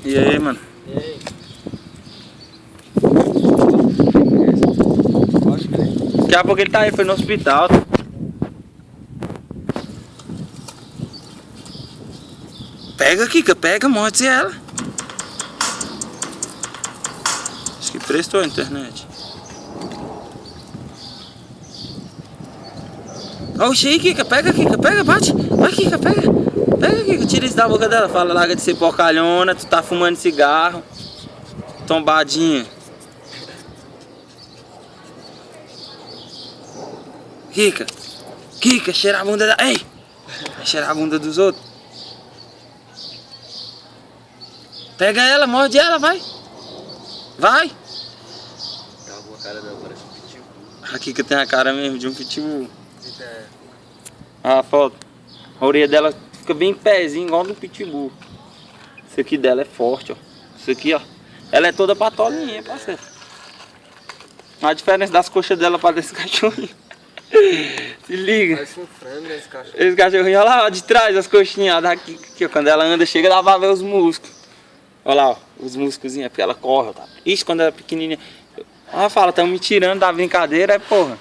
E aí, mano? E aí? Daqui a pouco ele tá aí, foi no hospital. Pega, Kika, pega, morde ela. Acho que prestou a internet. Oxi, aí, Kika, pega, bate. Vai, Kika, pega. Pega, Kika, tira isso da boca dela. Fala, larga de ser porcalhona, tu tá fumando cigarro. Tombadinha. Kika, cheira a bunda da... Ei! Vai cheirar a bunda dos outros. Pega ela, morde ela, vai. Vai. Acabou a cara dela, parece um pitbull. A Kika tem a cara mesmo de um pitbull. Eita. A foto. A orelha dela fica bem pezinho, igual do pitbull. Isso aqui dela é forte, ó. Isso aqui, ó. Ela é toda patolinha, parceiro. A diferença das coxas dela para desse cachorrinho. Se liga. Parece um frango, né, esse cachorro. Esse cachorrinho, olha lá, ó, de trás, as coxinhas, ó, daqui, aqui, ó, quando ela anda, chega, dá pra ver os músculos. Olha lá, ó, os músculos, é porque ela corre, tá? Ixi, quando ela é pequenininha. Ela fala, tão me tirando da brincadeira, é porra.